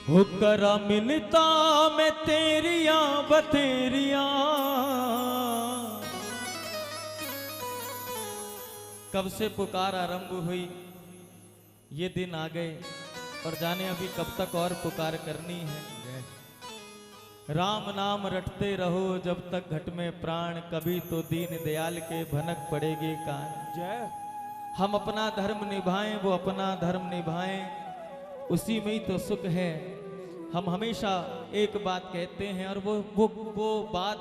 हो करा मिलता मैं तेरिया बतेरिया। कब से पुकार आरंभ हुई, ये दिन आ गए और जाने अभी कब तक और पुकार करनी है। राम नाम रटते रहो जब तक घट में प्राण, कभी तो दीन दयाल के भनक पड़ेगी कान। जय। हम अपना धर्म निभाएं, वो अपना धर्म निभाएं, उसी में ही तो सुख है। हम हमेशा एक बात कहते हैं और वो बात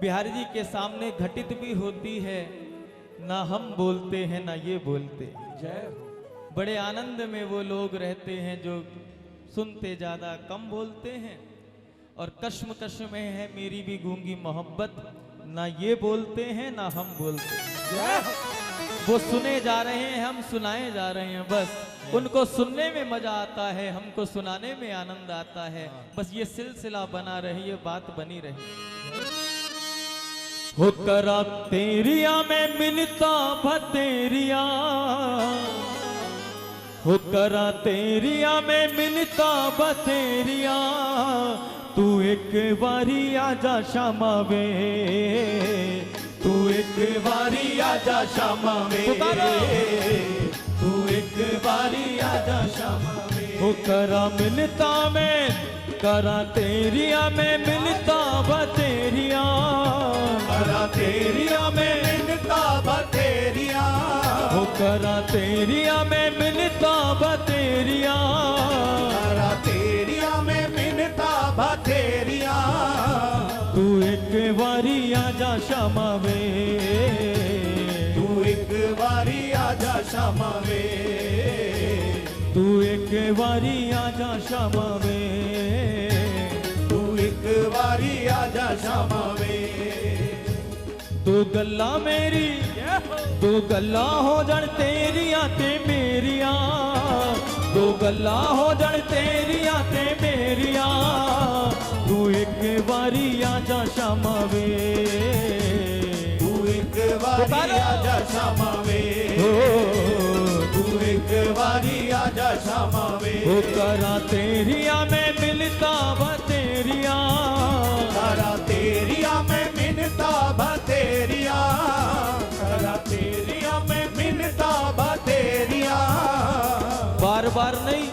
बिहारी जी के सामने घटित भी होती है, ना हम बोलते हैं ना ये बोलते। जय। बड़े आनंद में वो लोग रहते हैं जो सुनते ज्यादा कम बोलते हैं, और कश्म में है मेरी भी गूंगी मोहब्बत, ना ये बोलते हैं ना हम बोलते हैं। वो सुने जा रहे हैं, हम सुनाए जा रहे हैं, बस उनको सुनने में मजा आता है, हमको सुनाने में आनंद आता है। बस ये सिलसिला बना रही, ये बात बनी रही। हो करा तेरिया में मिलता भतेरिया, हो करा तेरिया में मिलता बतेरिया, तू एक बारी आजा शामा वे, तू एक बारी आजा शामा वे, तू एक बारी आजा शामा वे। हो करा मिलता में, करा तेरिया में मिलता बतेरिया, करा तेरिया में मिलता बतेरिया, हो करा तेरिया में मिलता बतेरिया, करा तेरिया में मिलता बतेरिया, तू एक बारी आजा शामा वे, तू एक बारी आजा शामा वे, तू एक बारी आजा शामा वे, तू एक बारी आजा शामा वे। तू गल्ला मेरी, तू गल्ला हो जन तेरिया ते मेरिया, तू गल्ला हो जन तेरिया ते मेरिया, तू एक बारी आजा शामा वे, तू एक बारी आजा शामा वे, तू एक बारी आजा शामा वे। हो करा तेरिया में मिलता बतेरिया, करा तेरिया में मिलता बतेरिया, करा तेरिया में मिलता बतेरिया। बार बार नहीं,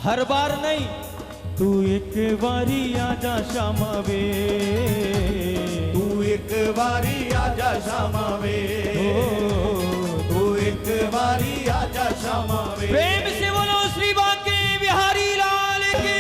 हर बार नहीं, तू एक बारी आजा शामा वे, तू एक बारी आजा शामा वे, तू एक बारी आजा शामा वे। प्रेम से बोलो श्री बांके बिहारी लाल की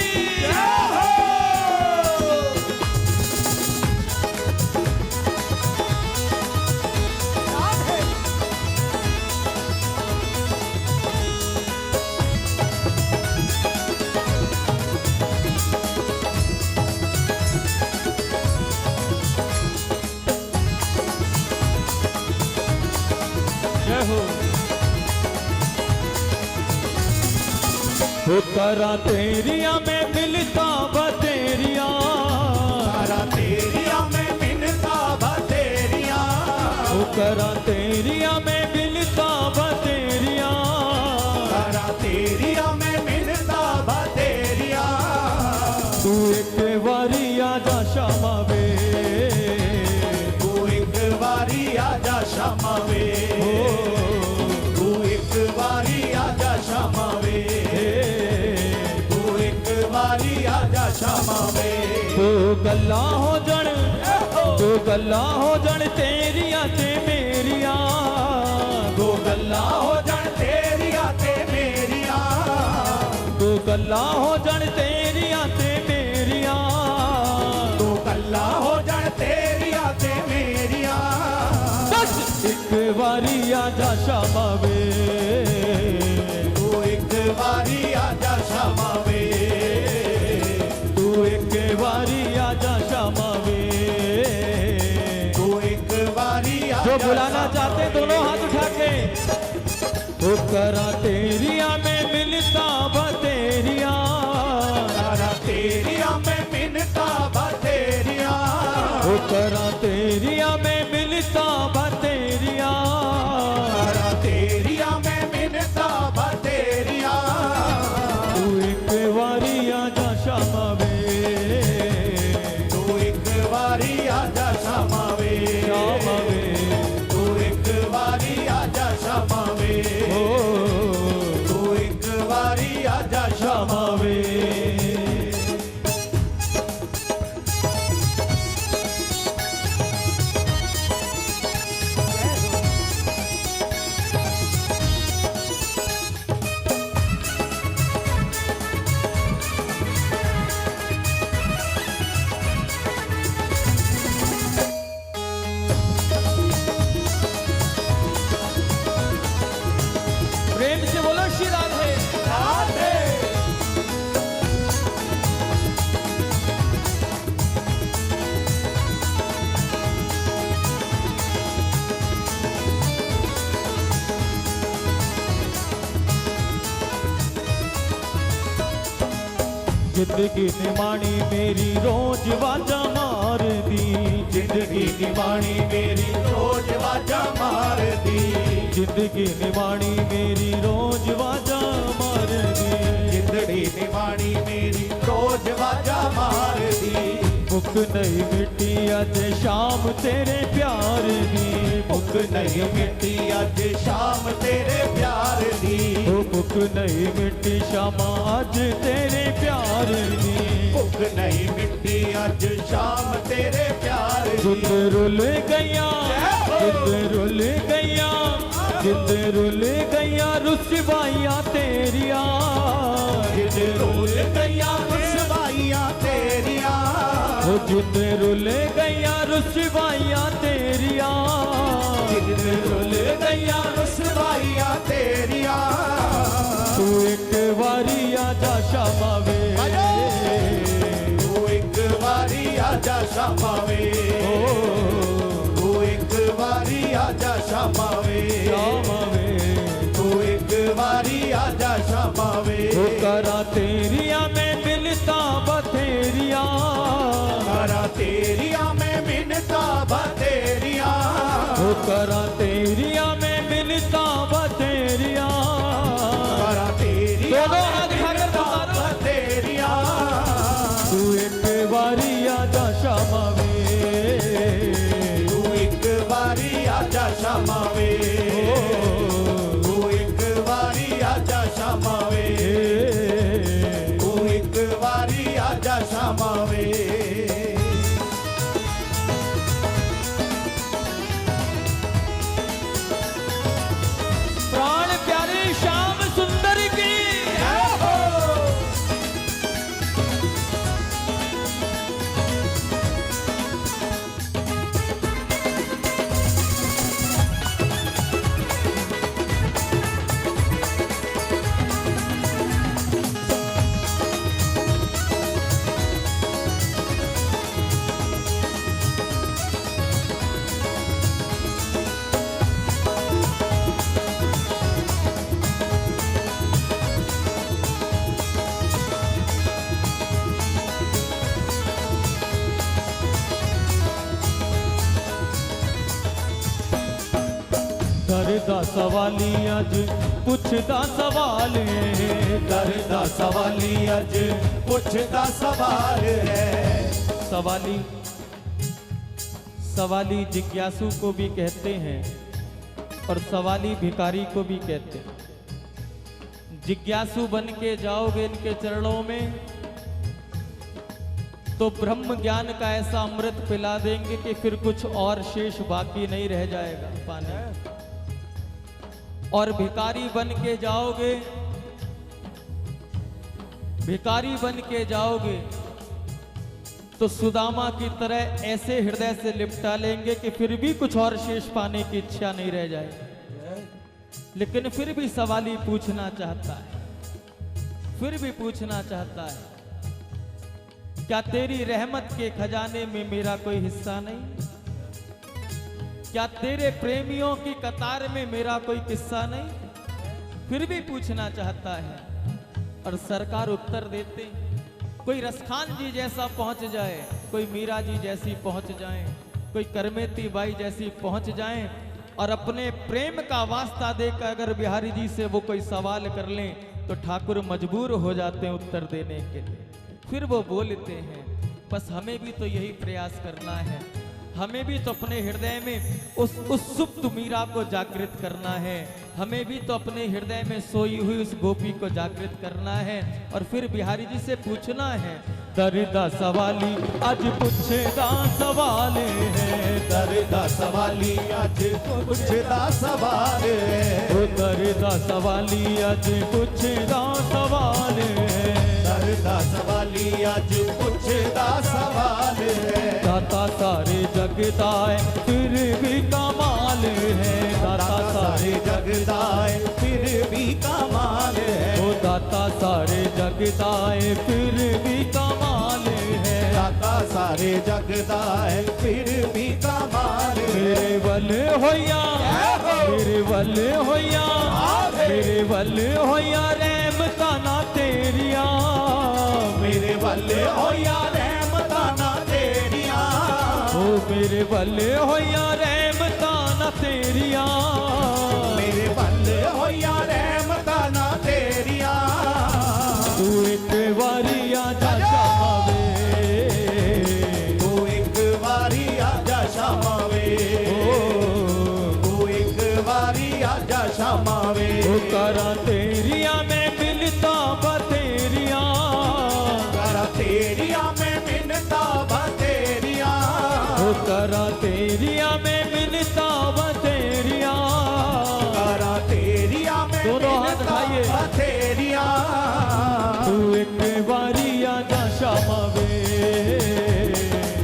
जय हो। हो करा तेरिया में मिलता बतेरिया, करा तेरिया में मिलता बतेरिया, हो करा तेरिया में मिलता बतेरिया, करा तेरिया में मिलता बतेरिया, तू एक बारी आजा शामा वे, तू एक बारी आजा शामा वे, तू एक बारी आजा शामा वे, आजा शामा वे। तो गल्ला हो जन, तो गल्ला हो जन तेरिया ते मेरिया, तो गल्ला हो जन तेरिया ते मेरिया, तो गल्ला हो जन तेरिया ते मेरिया, तो गल्ला हो जन तेरिया ते मेरिया। बस एक बारी आजा शामा वे, तू एक बारी आजा शामा वे, बारी आजा शामा वे, तू एक बारी आजा। जो बुलाना चाहते दोनों हाथ उठा के। तो करा तेरिया में मिलता बतेरिया, करा तेरिया में मिलता बतेरिया, तो करा तेरिया में मिलता बतेरिया, करा तेरिया में मिलता बतेरिया, तू एक वारी आजा श्यामा वे, तू एक वारी आजा श्यामा वे, श्यामा वे, तू एक वारी आजा श्यामा वे, ओ तू एक वारी आजा श्यामा वे। प्रेम से बोलो श्री राधे राधे। जिंदगी निमाणी मेरी रोज वाजा मार दी, जिंदगी निमाणी मेरी रोज वाजा मार दी, जिंदगी निमाणी मेरी रोज वाजा मार दी, जिंदगी निमाणी मेरी रोज वाजा मार दी। मुख नहीं मिट्टी अज शाम तेरे प्यार दी, मुख नहीं मिट्टी अज शाम तेरे प्यार दी, ओ मुख नहीं मिट्टी शामा अज तेरे प्यार दी, मुख नहीं मिट्टी अज शाम तेरे प्यार दी। जिंद रुल गया, जिंद रुल गया, जिंद रुल गया रुसवाइयां तेरिया, जिंद रुल गया रुसवाइयां तेरिया, ओ जिंद रुल गया रुसवाइयां तेरिया, जिंद रुल गया रुसवाइयां तेरिया। तू एक वारी आजा श्यामा वे, तू एक वारी आजा श्यामा वे, ओ तू एक वारी आजा श्यामा वे, श्यामा वे, तू एक वारी आजा श्यामा वे। ओ करा तेरिया में मिलता बथेरिया, करा तेरिया में मिन्नता बतेरिया, ओ करा तेरिया में मिलता बथेरिया, करा तेरिया दोनों हाथ उठाकर पुकारो। बतेरिया। तू एक वारी आजा श्यामा वे, तू एक वारी आजा श्यामा वे, तू एक वारी आजा श्यामा वे, तू एक वारी आजा श्यामा वे। प्राण प्यारे श्याम सुंदर की जय हो। करदा सवाली अज पुछदा सवाल है, करदा सवाली अज पुछदा सवाल है। सवाली सवाली जिज्ञासु को भी कहते हैं और सवाली भिखारी को भी कहते हैं। जिज्ञासु बन के जाओगे इनके चरणों में तो ब्रह्म ज्ञान का ऐसा अमृत पिला देंगे कि फिर कुछ और शेष बाकी नहीं रह जाएगा पाने। और भिखारी बन के जाओगे, भिखारी बन के जाओगे तो सुदामा की तरह ऐसे हृदय से लिपटा लेंगे कि फिर भी कुछ और शेष पाने की इच्छा नहीं रह जाएगी। लेकिन फिर भी सवाली पूछना चाहता है, फिर भी पूछना चाहता है, क्या तेरी रहमत के खजाने में मेरा कोई हिस्सा नहीं? क्या तेरे प्रेमियों की कतार में मेरा कोई किस्सा नहीं? फिर भी पूछना चाहता है। और सरकार उत्तर देते, कोई रसखान जी जैसा पहुंच जाए, कोई मीरा जी जैसी पहुंच जाए, कोई करमेती बाई जैसी पहुंच जाए और अपने प्रेम का वास्ता देकर अगर बिहारी जी से वो कोई सवाल कर लें तो ठाकुर मजबूर हो जाते हैं उत्तर देने के लिए। फिर वो बोलते हैं, बस हमें भी तो यही प्रयास करना है, हमें भी तो अपने हृदय में उस सुप्त मीरा को जागृत करना है, हमें भी तो अपने हृदय में सोई हुई उस गोपी को जागृत करना है। और फिर बिहारी जी से पूछना है, दर्दा सवाली आज पूछेदा सवाल है, दर्दा सवाली आज पूछदा सवाल है, ओ दर्दा सवाली आज पूछेदा सवाल है, दर्दा सवाली आज पूछदा सवाल है। दाता सारे जगदाए फिर भी कमाल है, दाता सारे जगदाए फिर भी कमाल है, ओ दाता सारे जगदाए फिर भी कमाल है, दाता सारे जगदाए फिर भी कमाल है। मेरे बल होया, मेरे बल होया, मेरे बल होया रहमता ना तेरिया, मेरे बल्ले होया रहमता ना तेरिया, ओ मेरे बल होया रहमता ना तेरिया, मेरे बल्ले होया रहमता ना तेरिया। तू एक बारी आजा शामा वे, तू एक बारी आजा शामा वे, तू एक बारी आजा शामा वे, ओ करा तेरिया मैं मिलता बतेरिया, करा तेरिया मैं मिन्नता बतेरिया, ओ करा तेरिया मैं मिलता बतेरिया, करा तेरिया मैं दोनों हाथ मिन्नता उठाइए। बतेरिया। तू एक बारी आजा शामा वे,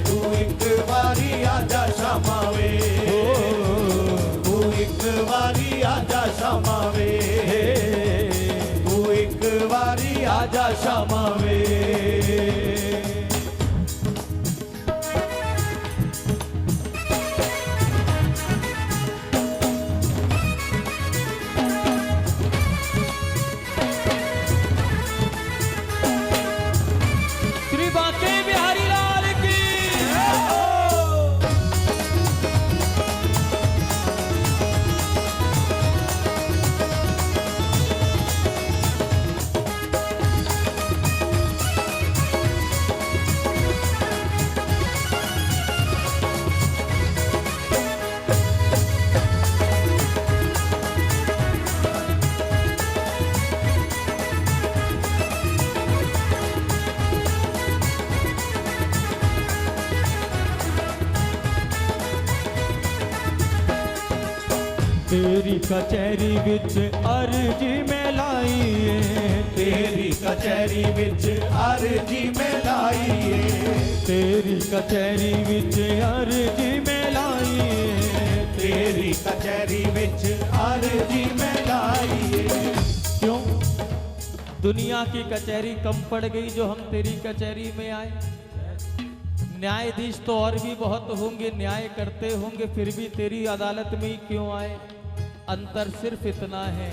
तू एक बारी आजा शामा वे, तू एक बारी आजा शामा वे, तू एक बारी आजा शामा वे। श्री बांके बिहारी लाल की। तेरी कचहरी विच अर्जी में लाई है, तेरी कचहरी विच अर्जी में लाई है, तेरी कचहरी विच अर्जी में लाई है, तेरी कचहरी विच अर्जी में लाई है। क्यों दुनिया की कचहरी कम पड़ गई जो हम तेरी कचहरी में आए? न्यायाधीश तो और भी बहुत होंगे, न्याय करते होंगे, फिर भी तेरी अदालत में ही क्यों आए? अंतर सिर्फ इतना है,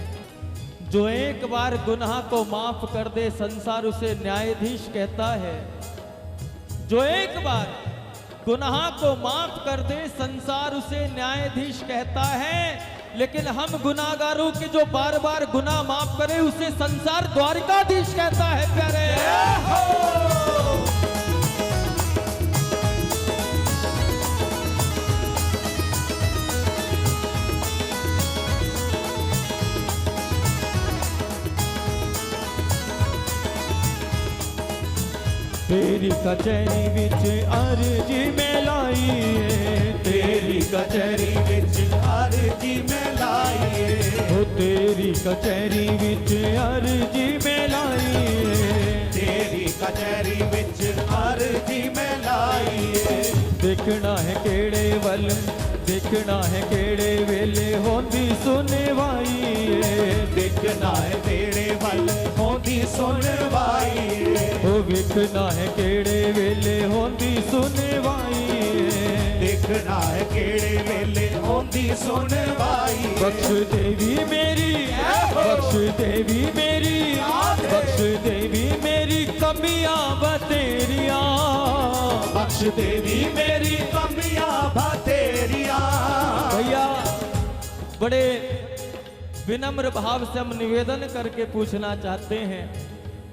जो एक बार गुनाह को माफ कर दे संसार उसे न्यायाधीश कहता है, जो एक बार गुनाह को माफ कर दे संसार उसे न्यायाधीश कहता है। लेकिन हम गुनाहगारों के जो बार बार गुनाह माफ करे उसे संसार द्वारिकाधीश कहता है। प्यारे तेरी कचहरी विच अर्जी में लाई है, तेरी कचहरी विच अर्जी में लाई है, ओ तेरी कचहरी विच अर्जी में लाई है, तेरी कचहरी विच अर्जी में लाई है। देखना है केड़े वल, देखना है केड़े वेले होंदी सुनवाई है, देखना है तेरे वल होंदी सुनवाई है, ओ देखना है केड़े वेले होंदी सुनवाई है, देखना है केड़े वेले होंदी सुनवाई। बख्श देवी मेरी, बख्श देवी मेरी, बख्श देवी मेरी कमियां बतेरिया, बख्श देवी मेरी कमियां बतेरिया। भैया बड़े विनम्र भाव से हम निवेदन करके पूछना चाहते हैं,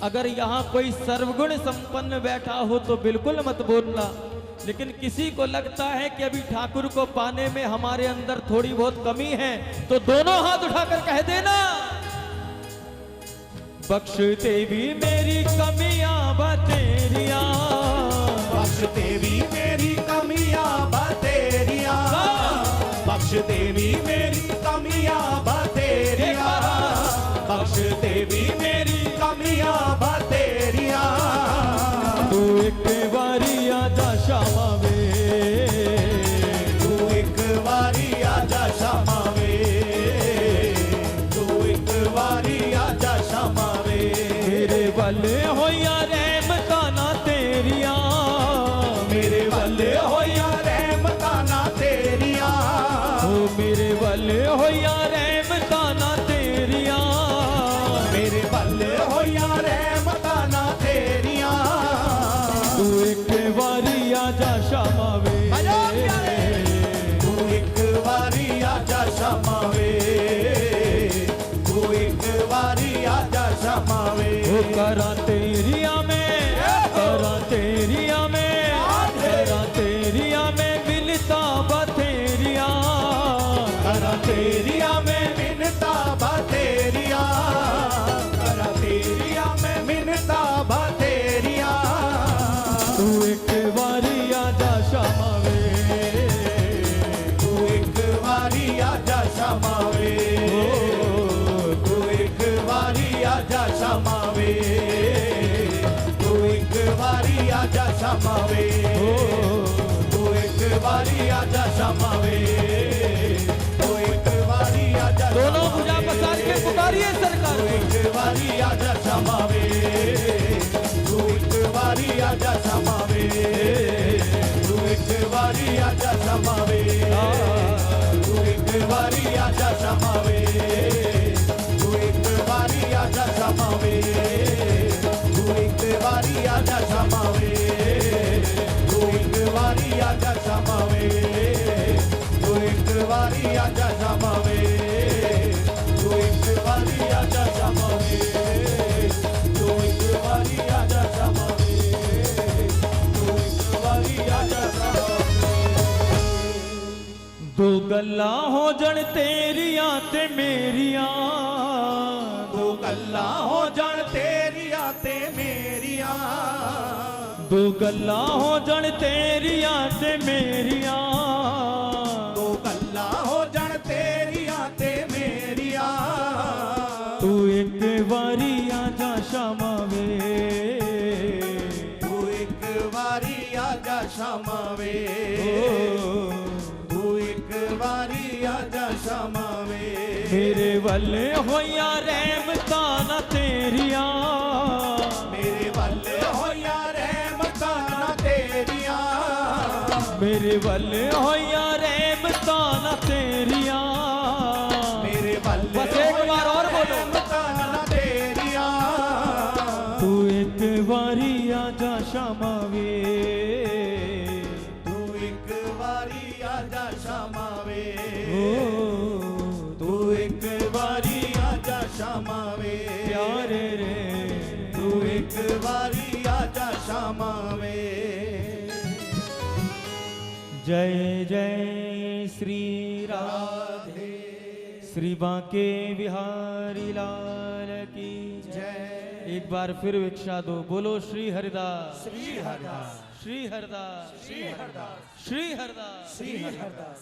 अगर यहाँ कोई सर्वगुण संपन्न बैठा हो तो बिल्कुल मत बोलना, लेकिन किसी को लगता है कि अभी ठाकुर को पाने में हमारे अंदर थोड़ी बहुत कमी है तो दोनों हाथ उठाकर कह देना, बख्श देवी मेरी कमियां बतेरिया, बख्श देवी मेरी कमियां बतेरिया, बख्श देवी मेरी कमियां बतेरिया, बख्श देवी मेरी कमियां बतेरिया। तू एक बारी आजा श्यामा वे, तू एक बारी आजा श्यामा वे, तू एक बारी आजा श्यामा वे। मेरे वाले होया रहमता ना तेरिया, मेरे वाले होया रहमता ना तेरिया, ओ मेरे वाले होया रहमता ना तेरिया, मेरे वाले होया रहमता ना तेरिया। तू एक बारी आजा श्यामा वे, तू एक बारी आजा श्यामा वे, तू एक बारी आजा श्यामा वे। ओ करा तेरिया में, करा तेरिया में, करा तेरिया में मिलता बथेरिया, करा तेरिया में मिनता बतेरिया, करा तेरिया में मिनता बतेरिया। तू एक बारी आजा श्यामा वे, तू एक बारी आजा श्यामा वे, तू एक बारी आजा श्यामा वे, तू एक बारी आजा श्यामा वे, तू एक बारी आजा श्यामा वे, तू एक बारी आजा। दोनों भुजा पसार के पुकारिए सरकार तू को। एक बारी आजा श्यामा वे, तू एक बारी आजा श्यामा वे, तू एक बारी आजा श्यामा वे, तू एक बारी आजा श्यामा वे, तू एक बारी आजा श्यामा वे, तू एक बारी आजा श्यामा वे, तू एक बारी आजा श्यामा वे, तू एक बारी आजा श्यामा वे, तू एक बारी आजा श्यामा वे, तू एक बारी आजा श्यामा वे, तू एक बारी आजा श्यामा वे। दो गल्ला हो जन तेरिया ते मेरिया, दो गल्ला हो जान तेरिया ते मेरिया, दो गल्ला हो जन तेरिया ते मेरिया, दो गल्ला हो जान तेरिया ते मेरिया। तू एक बारी आजा श्यामा वे, तू एक बारी आजा श्यामा वे, तू एक बारी आजा श्यामा वे। मेरे वाले होया रहमता ना तेरिया, मेरे वाले होया रहमता ना तेरिया, मेरे वाले होया रहमता ना तेरिया। मेरे वाले बस एक बार और बोलो। रहमता ना तेरिया। तू एक बारी आजा श्यामा वे, तू एक बारी आजा श्यामा वे, तू एक बारी आजा श्यामा वे, प्यारे रे तू एक बारी आजा श्यामा वे। जय जय श्री राधे, श्री बांके बिहारी लाल की जय। एक बार फिर भिक्षा दो, बोलो श्री हरिदास, श्री हरदास, श्री हरदास, श्री हरदास, श्री हरदास। श्री हरदास।